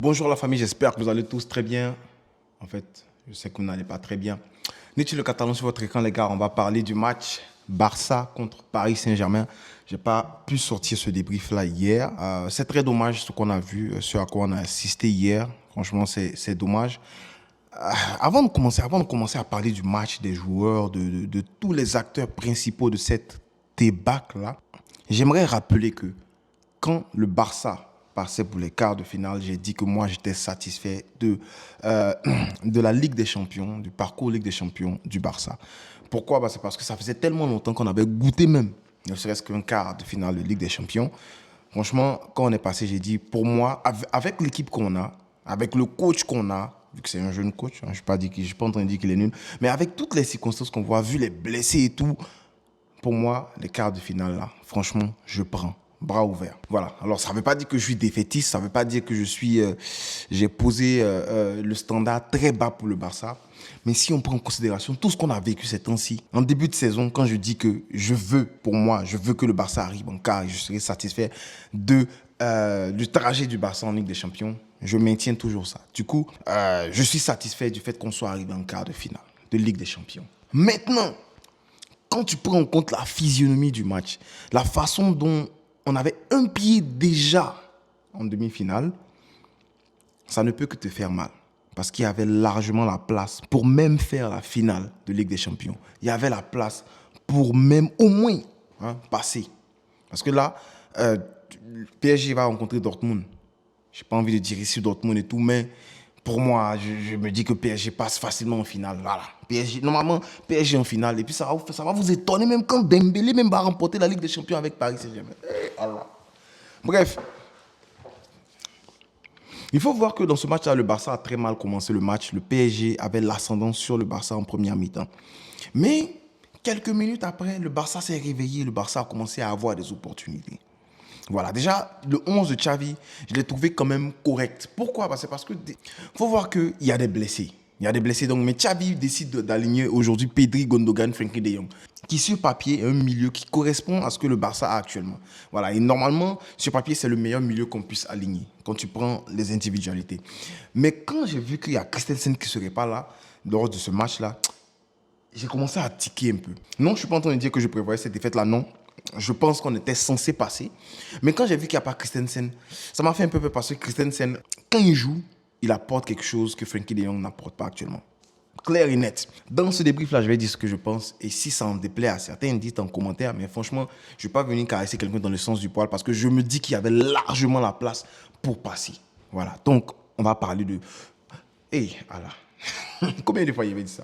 Bonjour la famille, j'espère que vous allez tous très bien. En fait, je sais que vous n'allez pas très bien. Niti le Catalan sur votre écran les gars, on va parler du match Barça contre Paris Saint-Germain. J'ai pas pu sortir ce débrief là hier. C'est très dommage ce qu'on a vu, ce à quoi on a assisté hier. Franchement, c'est dommage. Avant de commencer à parler du match, des joueurs, de tous les acteurs principaux de cette débâcle là, j'aimerais rappeler que quand le Barça passait pour les quarts de finale, j'ai dit que moi j'étais satisfait de la Ligue des Champions, du parcours Ligue des Champions du Barça. Pourquoi? C'est parce que ça faisait tellement longtemps qu'on avait goûté même, ne serait-ce qu'un quart de finale de Ligue des Champions. Franchement, quand on est passé, j'ai dit, pour moi, avec l'équipe qu'on a, avec le coach qu'on a, vu que c'est un jeune coach, je ne suis pas en train de dire qu'il est nul, mais avec toutes les circonstances qu'on voit, vu les blessés et tout, pour moi, les quarts de finale, là, franchement, je prends. Bras ouverts. Voilà. Alors, ça ne veut pas dire que je suis défaitiste, ça ne veut pas dire que j'ai posé le standard très bas pour le Barça. Mais si on prend en considération tout ce qu'on a vécu ces temps-ci, en début de saison, quand je dis que je veux que le Barça arrive en quart et je serai satisfait du trajet du Barça en Ligue des Champions, je maintiens toujours ça. Du coup, je suis satisfait du fait qu'on soit arrivé en quart de finale de Ligue des Champions. Maintenant, quand tu prends en compte la physionomie du match, la façon dont on avait un pied déjà en demi-finale, ça ne peut que te faire mal. Parce qu'il y avait largement la place pour même faire la finale de Ligue des Champions. Il y avait la place pour même au moins passer. Parce que là, PSG va rencontrer Dortmund. Je n'ai pas envie de dire ici Dortmund et tout, mais pour moi, je me dis que PSG passe facilement en finale. Voilà. Normalement, PSG en finale. Et puis ça va vous étonner même quand Dembélé même va remporter la Ligue des Champions avec Paris Saint-Germain. Bref. Il faut voir que dans ce match-là, le Barça a très mal commencé le match. Le PSG avait l'ascendance sur le Barça en première mi-temps. Mais quelques minutes après, le Barça s'est réveillé. Le Barça a commencé à avoir des opportunités. Voilà, déjà, le 11 de Xavi, je l'ai trouvé quand même correct. Pourquoi? C'est parce que faut voir qu'il y a des blessés. Il y a des blessés, donc, mais Xavi décide d'aligner aujourd'hui Pedri, Gundogan, Frenkie de Jong, qui sur papier est un milieu qui correspond à ce que le Barça a actuellement. Voilà, et normalement, sur papier, c'est le meilleur milieu qu'on puisse aligner quand tu prends les individualités. Mais quand j'ai vu qu'il y a Christensen qui ne serait pas là, lors de ce match-là, j'ai commencé à tiquer un peu. Non, je ne suis pas en train de dire que je prévoyais cette défaite-là, non. Je pense qu'on était censé passer. Mais quand j'ai vu qu'il n'y a pas Christensen, ça m'a fait un peu peur parce que Christensen, quand il joue, il apporte quelque chose que Frenkie de Jong n'apporte pas actuellement. Clair et net. Dans ce débrief-là, je vais dire ce que je pense. Et si ça en déplaît à certains, dites en commentaire. Mais franchement, je ne vais pas venir caresser quelqu'un dans le sens du poil parce que je me dis qu'il y avait largement la place pour passer. Voilà. Donc, on va parler de... Hey, Allah. Combien de fois il avait dit ça?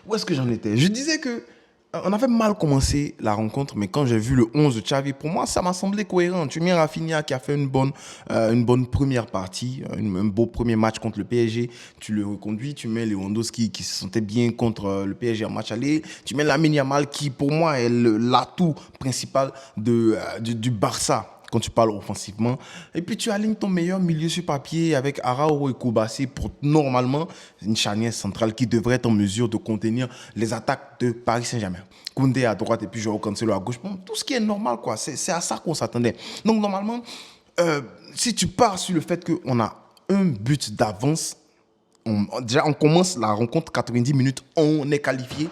Où est-ce que j'en étais? Je disais que on avait mal commencé la rencontre, mais quand j'ai vu le 11 de Xavi, pour moi, ça m'a semblé cohérent. Tu mets Rafinha qui a fait une bonne première partie, un beau premier match contre le PSG. Tu le reconduis. Tu mets Lewandowski qui se sentait bien contre le PSG en match aller. Tu mets Lamine Yamal qui, pour moi, est l'atout principal du Barça quand tu parles offensivement. Et puis tu alignes ton meilleur milieu sur papier avec Araujo et Koubassi pour normalement une charnière centrale qui devrait être en mesure de contenir les attaques de Paris Saint-Germain. Koundé à droite et puis Joao Cancelo à gauche. Bon, tout ce qui est normal, quoi. C'est à ça qu'on s'attendait. Donc normalement, si tu pars sur le fait qu'on a un but d'avance, déjà on commence la rencontre 90 minutes, on est qualifié.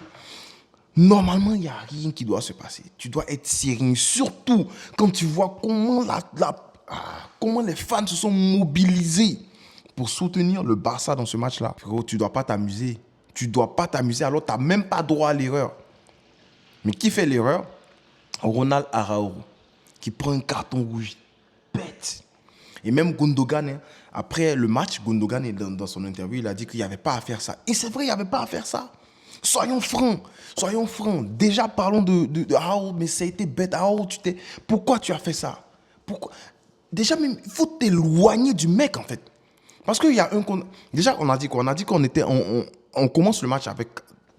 Normalement, il n'y a rien qui doit se passer. Tu dois être sérieux, surtout quand tu vois comment les fans se sont mobilisés pour soutenir le Barça dans ce match-là. Frérot, tu ne dois pas t'amuser. Tu ne dois pas t'amuser, alors tu n'as même pas droit à l'erreur. Mais qui fait l'erreur? Ronald Araujo, qui prend un carton rouge bête. Et même Gundogan, après le match, Gundogan, dans son interview, il a dit qu'il n'y avait pas à faire ça. Et c'est vrai, il n'y avait pas à faire ça. Soyons francs. Déjà, parlons de Araujo, mais ça a été bête. Araujo, pourquoi tu as fait ça? Pourquoi? Déjà, même, il faut t'éloigner du mec, en fait. Parce qu'il y a un... Déjà, on a dit quoi? On a dit on commence le match avec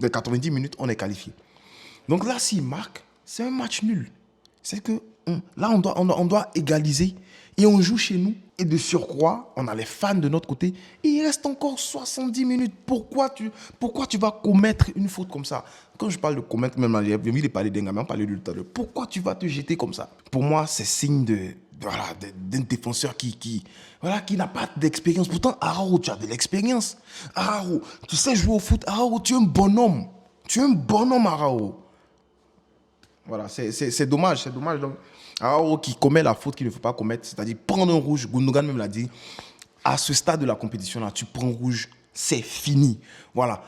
les 90 minutes, on est qualifié. Donc là, s'il marque, c'est un match nul. C'est que là, on doit égaliser et on joue chez nous. Et de surcroît, on a les fans de notre côté. Et il reste encore 70 minutes. Pourquoi tu vas commettre une faute comme ça? Quand je parle de commettre, même là, j'ai envie de parler d'Engamé, on parlait de tout à l'heure. Pourquoi tu vas te jeter comme ça? Pour moi, c'est signe voilà, d'un défenseur voilà, qui n'a pas d'expérience. Pourtant, Arao, tu as de l'expérience. Arao, tu sais jouer au foot. Arao, tu es un bonhomme. Tu es un bonhomme, Arao. Voilà, c'est dommage, c'est dommage. Donc, Arao qui commet la faute qu'il ne faut pas commettre, c'est-à-dire prendre un rouge. Gundogan même l'a dit. À ce stade de la compétition là, tu prends rouge, c'est fini. Voilà.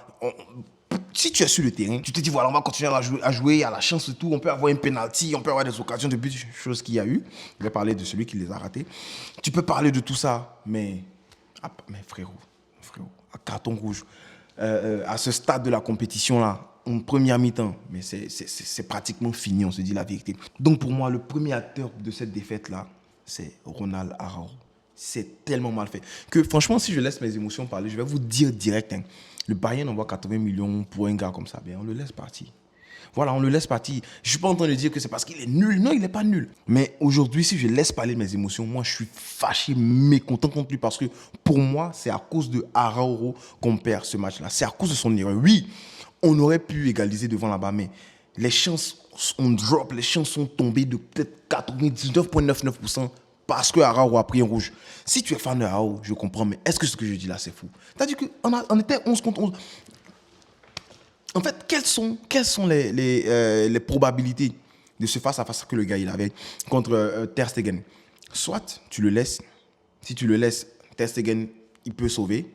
Si tu es sur le terrain, tu te dis voilà, on va continuer à jouer, il y a la chance et tout, on peut avoir un penalty, on peut avoir des occasions de but, chose qu'il y a eu. Je vais parler de celui qui les a ratés. Tu peux parler de tout ça, mais frérot, à carton rouge, à ce stade de la compétition là, en première mi-temps, mais c'est pratiquement fini, on se dit la vérité. Donc pour moi, le premier acteur de cette défaite là, c'est Ronald Araujo. C'est tellement mal fait que franchement, si je laisse mes émotions parler, je vais vous dire direct, hein, le Bayern envoie 80 millions pour un gars comme ça, bien, on le laisse partir. Voilà, on le laisse partir. Je ne suis pas en train de dire que c'est parce qu'il est nul. Non, il n'est pas nul. Mais aujourd'hui, si je laisse parler mes émotions, moi, je suis fâché, mécontent contre lui parce que pour moi, c'est à cause de Araujo qu'on perd ce match-là. C'est à cause de son erreur. Oui, on aurait pu égaliser devant là-bas, mais les chances ont drop, les chances sont tombées de peut-être 99,99% parce que Araujo a pris un rouge. Si tu es fan de Araujo, je comprends, mais est-ce que ce que je dis là, c'est fou? C'est-à-dire qu'on était 11 contre 11. En fait, quelles sont les probabilités de ce face-à-face que le gars il avait contre Ter Stegen? Soit tu le laisses, si tu le laisses, Ter Stegen, il peut sauver.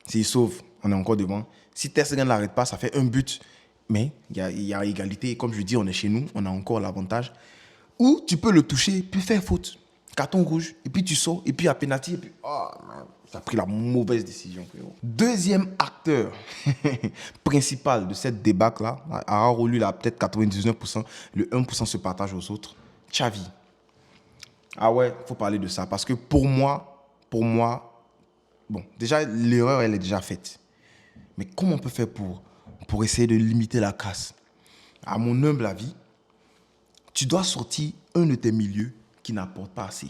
S'il sauve, on est encore devant. Si Ter Stegen ne l'arrête pas, ça fait un but. Mais il y a égalité. Et comme je dis, on est chez nous, on a encore l'avantage. Ou tu peux le toucher, puis faire faute. Carton rouge, et puis tu sors, et puis à pénalty, et puis... Oh, tu as pris la mauvaise décision, frérot. Deuxième acteur principal de cette débâcle-là, Araujo, lui, il a peut-être 99%, le 1% se partage aux autres. Xavi. Ah ouais, il faut parler de ça. Parce que pour moi, bon, déjà, l'erreur, elle est déjà faite. Mais comment on peut faire pour essayer de limiter la casse? À mon humble avis, tu dois sortir un de tes milieux qui n'apporte pas assez.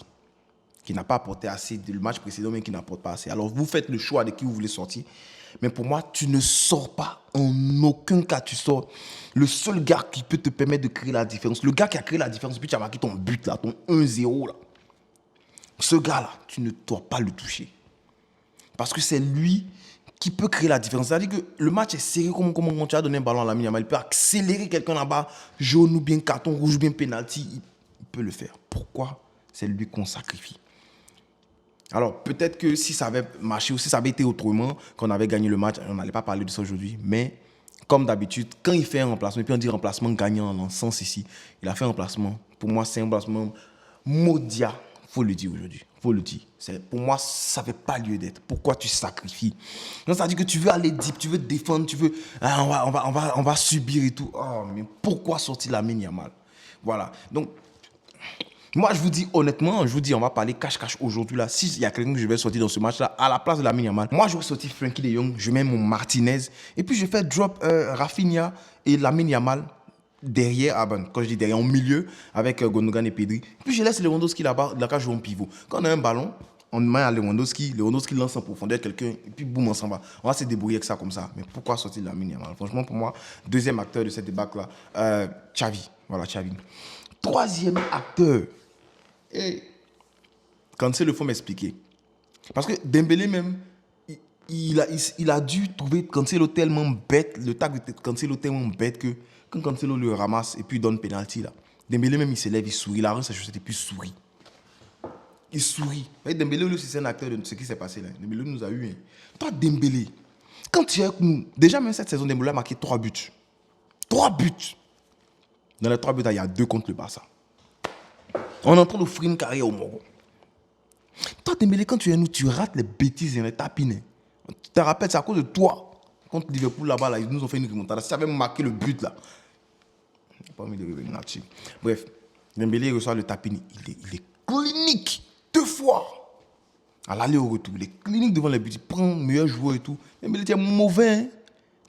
Qui n'a pas apporté assez le match précédent, mais qui n'apporte pas assez. Alors, vous faites le choix de qui vous voulez sortir. Mais pour moi, tu ne sors pas. En aucun cas, tu sors. Le seul gars qui peut te permettre de créer la différence, le gars qui a créé la différence, puis tu as marqué ton but, là, ton 1-0, là. Ce gars-là, tu ne dois pas le toucher. Parce que c'est lui qui peut créer la différence. C'est-à-dire que le match est serré, comment tu as donné un ballon à Lamine Yamal. Il peut accélérer quelqu'un là-bas, jaune ou bien carton rouge ou bien penalty. Il peut le faire. Pourquoi? C'est lui qu'on sacrifie. Alors, peut-être que si ça avait marché ou si ça avait été autrement, qu'on avait gagné le match, on n'allait pas parler de ça aujourd'hui. Mais, comme d'habitude, quand il fait un remplacement, et puis on dit remplacement gagnant dans le sens ici, il a fait un remplacement. Pour moi, c'est un remplacement maudit. Il faut le dire aujourd'hui. Il faut le dire. Pour moi, ça n'avait pas lieu d'être. Pourquoi tu sacrifies? Donc, ça veut dire que tu veux aller deep, tu veux défendre, tu veux... Ah, on va subir et tout. Oh, mais pourquoi sortir Lamine Yamal? Voilà. Donc, moi, je vous dis honnêtement, on va parler cash-cash aujourd'hui. Là, s'il y a quelqu'un que je vais sortir dans ce match-là, à la place de Lamine Yamal, moi, je vais sortir Frenkie de Jong, je mets mon Martinez, et puis je fais drop Rafinha et Lamine Yamal derrière, quand je dis derrière, au milieu, avec Gundogan et Pedri. Puis je laisse Lewandowski là-bas, là-bas jouer en pivot. Quand on a un ballon, on met à Lewandowski lance en profondeur quelqu'un, et puis boum, on s'en va. On va se débrouiller avec ça comme ça. Mais pourquoi sortir Lamine Yamal? Franchement, pour moi, deuxième acteur de cette débâcle-là, Xavi. Voilà, Xavi. Troisième acteur. Et Cancelo, il faut m'expliquer. Parce que Dembélé même, il a dû trouver Cancelo tellement bête, le tag de Cancelo tellement bête que quand Cancelo le ramasse et puis donne penalty là, Dembélé même il se lève, il sourit, il arrange sa chaussette et puis il sourit. Il sourit. Et Dembélé lui c'est un acteur de ce qui s'est passé là. Dembélé nous a eu. Hein. Toi Dembélé, quand tu es avec nous, déjà même cette saison Dembélé a marqué 3 buts. 3 buts. Dans les 3 buts, il y a 2 contre le Barça. On est en train d'offrir une carrière au Moro. Toi, Dembélé, quand tu es nous, tu rates les bêtises et les tapines. Tu te rappelles, c'est à cause de toi. Contre Liverpool, là-bas, là, ils nous ont fait une remontada. Si tu avais marqué le but, là. Il n'y a pas envie de revenir là-dessus. Bref, Dembélé reçoit le tapine. Il est clinique. 2 fois. À l'aller au retour. Il est clinique devant les buts. Il prend le meilleur joueur et tout. Dembélé, tu es mauvais.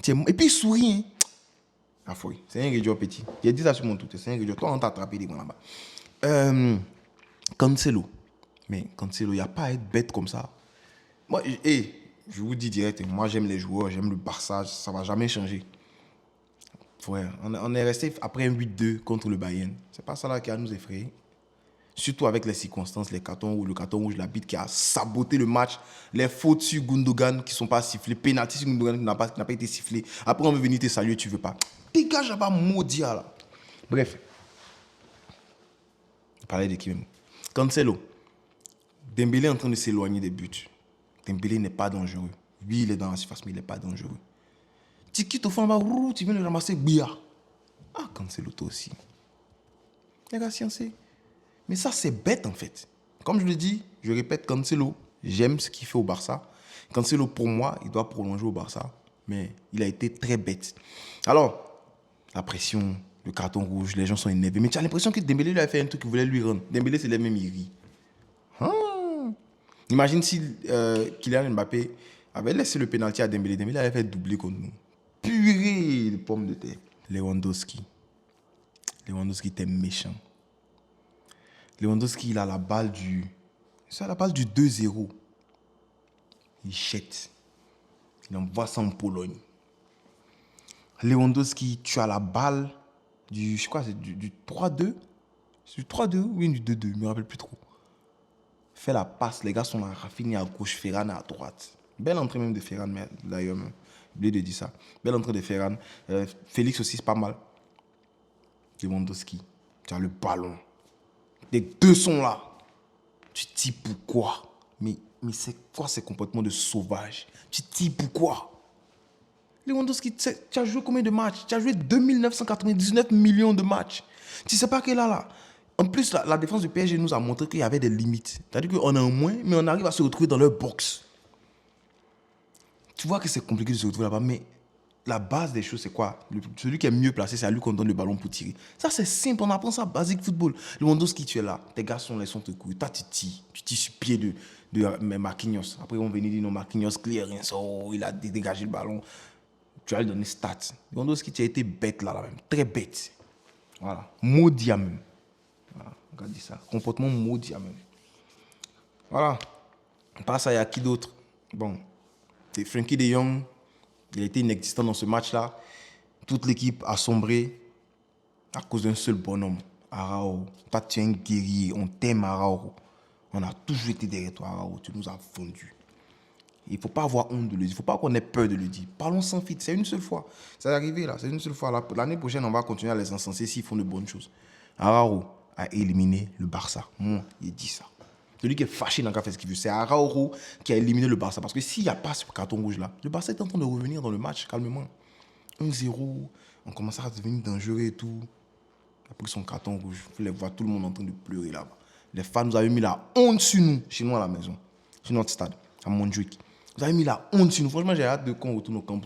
Hein. Et puis, il sourit. Hein. Ah, foi. C'est un ingrédient petit. J'ai dit ça sur mon tout. C'est un ingrédient. Toi, on t'a attrapé des bons là-bas. Cancelo. Mais Cancelo, il n'y a pas à être bête comme ça. Moi, je vous dis direct, moi j'aime les joueurs, j'aime le Barça, ça ne va jamais changer. Ouais, on est resté après un 8-2 contre le Bayern. C'est pas ça là qui a nous effrayé. Surtout avec les circonstances, les cartons rouges, le carton rouge, la bite qui a saboté le match, les fautes sur Gundogan qui ne sont pas sifflées, pénalty sur Gundogan qui n'a pas été sifflé. Après, on veut venir te saluer, tu ne veux pas. Dégage là-bas, maudit là. Bref. On parlait de qui même? Cancelo. Dembélé est en train de s'éloigner des buts. Dembélé n'est pas dangereux. Oui, il est dans la surface, mais il n'est pas dangereux. Tu quittes au fond, tu viens le ramasser, bia. Ah, Cancelo, toi aussi. Les gars, sciencés. Mais ça, c'est bête, en fait. Comme je le dis, je répète, Cancelo, j'aime ce qu'il fait au Barça. Cancelo, pour moi, il doit prolonger au Barça. Mais il a été très bête. Alors, la pression, le carton rouge, les gens sont énervés. Mais tu as l'impression que Dembélé lui a fait un truc qu'il voulait lui rendre. Dembélé, c'est les mêmes, il rit. Imagine si Kylian Mbappé avait laissé le pénalty à Dembélé. Dembélé avait fait doubler contre nous. Purée de pommes de terre. Lewandowski. Lewandowski était méchant. Lewandowski, il a la balle du... C'est la balle du 2-0. Il jette. Il envoie ça en Pologne. Lewandowski, tu as la balle du... Je crois que c'est du 3-2. C'est du 3-2 ou bien du 2-2, je ne me rappelle plus trop. Fait la passe, les gars sont là, Rafinha à gauche, Ferran à droite. Belle entrée même de Ferran, d'ailleurs, j'ai oublié de dire ça. Belle entrée de Ferran. Félix aussi, c'est pas mal. Lewandowski, tu as le ballon. Les deux sont là. Tu te dis pourquoi? Mais c'est quoi ces comportements de sauvage? Tu te dis pourquoi? Lewandowski, tu as joué combien de matchs? Tu as joué 2999 millions de matchs. Tu ne sais pas qu'elle est là. En plus, la défense du PSG nous a montré qu'il y avait des limites. C'est-à-dire qu'on est en moins, mais on arrive à se retrouver dans leur box. Tu vois que c'est compliqué de se retrouver là-bas, mais la base des choses, c'est quoi? Celui qui est mieux placé, c'est à lui qu'on donne le ballon pour tirer. Ça, c'est simple, on apprend ça, basique football. Le Lewandowski, tu es là, tes gars sont là, ils sont te courir. Toi, tu tires sur pied de Marquinhos. Après, on venait dire non, Marquinhos, clearance, oh, il a dégagé le ballon. Tu vas lui donner stats. Lewandowski, tu as été bête là, même, très bête. Voilà, maudit même. Voilà, regarde ça, comportement maudit même. Voilà, pas ça, il y a qui d'autre? Bon, c'est Frenkie de Jong. Il a été inexistant dans ce match-là. Toute l'équipe a sombré à cause d'un seul bonhomme, Arao. Toi, tu es un guerrier. On t'aime, Arao. On a toujours été derrière toi, Arao. Tu nous as fondus. Il ne faut pas avoir honte de le dire. Il ne faut pas qu'on ait peur de le dire. Parlons sans filtre. C'est une seule fois. Ça est arrivé là. C'est une seule fois. L'année prochaine, on va continuer à les encenser s'ils font de bonnes choses. Arao a éliminé le Barça. Moi, il dit ça. Celui qui est fâché n'a qu'à faire ce qu'il veut. C'est Araujo qui a éliminé le Barça. Parce que s'il n'y a pas ce carton rouge-là, le Barça est en train de revenir dans le match calmement. 1-0, on commence à devenir dangereux et tout. Il a pris son carton rouge. Vous les voir tout le monde en train de pleurer là-bas. Les fans nous avaient mis la honte sur nous, chez nous à la maison, sur notre stade, à Montjuic. Vous avez mis la honte sur nous. Franchement, j'ai hâte de qu'on retourne au camp.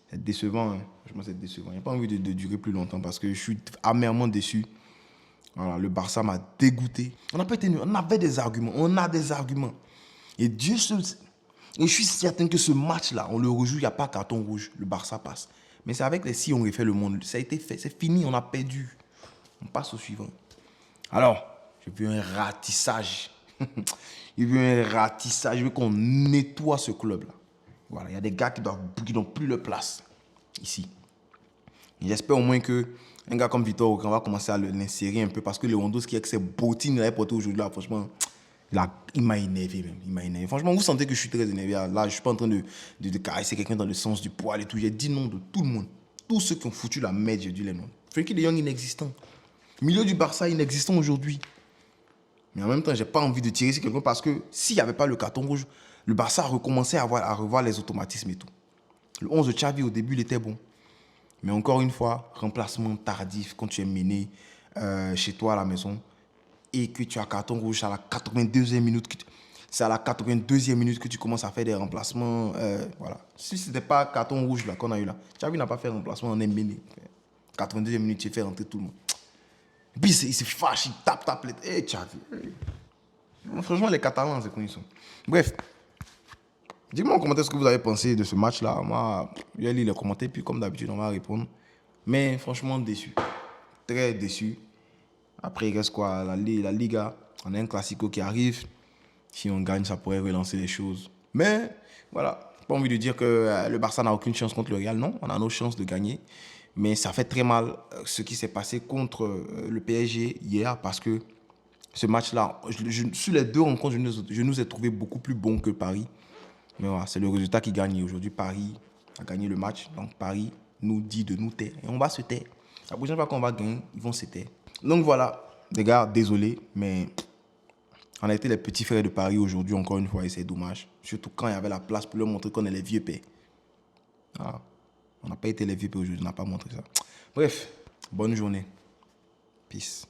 C'est décevant. Hein. Franchement, c'est décevant. Je n'ai pas envie de durer plus longtemps parce que je suis amèrement déçu. Voilà, le Barça m'a dégoûté. On n'a pas été nul. On avait des arguments. On a des arguments. Et Dieu seul. Et je suis certain que ce match-là, on le rejoue, il n'y a pas carton rouge. Le Barça passe. Mais c'est avec les si on refait le monde. Ça a été fait. C'est fini. On a perdu. On passe au suivant. Alors, je veux un ratissage. Je veux un ratissage. Je veux qu'on nettoie ce club-là. Voilà, il y a des gars qui n'ont plus leur place ici. J'espère au moins que un gars comme Vitor Okan va commencer à l'insérer un peu parce que Lewandowski avec ses bottines qu'il avait portées aujourd'hui là, franchement, il m'a énervé même. Il m'a énervé. Franchement, vous sentez que je suis très énervé. Là, je ne suis pas en train de caresser quelqu'un dans le sens du poil et tout. J'ai dit non de tout le monde. Tous ceux qui ont foutu la merde, j'ai dit les noms. Frenkie de Jong inexistant. Milieu du Barça inexistant aujourd'hui. Mais en même temps, je n'ai pas envie de tirer sur quelqu'un parce que s'il n'y avait pas le carton rouge, le Barça a recommencé à revoir les automatismes et tout. Le 11 de Xavi, au début, il était bon. Mais encore une fois, remplacement tardif quand tu es mené chez toi à la maison et que tu as carton rouge à la 82e minute. C'est à la 82e minute que tu commences à faire des remplacements. Voilà. Si ce n'était pas carton rouge là qu'on a eu là, Xavi n'a pas fait remplacement, on est mené. 82e minute, tu fais rentrer tout le monde. Et puis il se fâche, il tape les... Hey, Xavi. Franchement, les Catalans, c'est comme ils sont. Bref. Dites-moi en commentaire ce que vous avez pensé de ce match-là. Moi, je vais lire les commentaires, puis comme d'habitude, on va répondre. Mais franchement, déçu. Très déçu. Après, il reste quoi? La Liga, on a un classico qui arrive. Si on gagne, ça pourrait relancer les choses. Mais, voilà. Pas envie de dire que le Barça n'a aucune chance contre le Real. Non, on a nos chances de gagner. Mais ça fait très mal ce qui s'est passé contre le PSG hier parce que Ce match-là, sur les deux rencontres, je nous ai trouvé beaucoup plus bons que Paris. Mais voilà, c'est le résultat qui gagne. Aujourd'hui, Paris a gagné le match. Donc, Paris nous dit de nous taire. Et on va se taire. La prochaine fois qu'on va gagner, ils vont se taire. Donc, voilà. Les gars, désolé, mais on a été les petits frères de Paris aujourd'hui, encore une fois, et c'est dommage. Surtout quand il y avait la place pour leur montrer qu'on est les vieux pères. Voilà. On n'a pas été les vieux pères aujourd'hui, on n'a pas montré ça. Bref, bonne journée. Peace.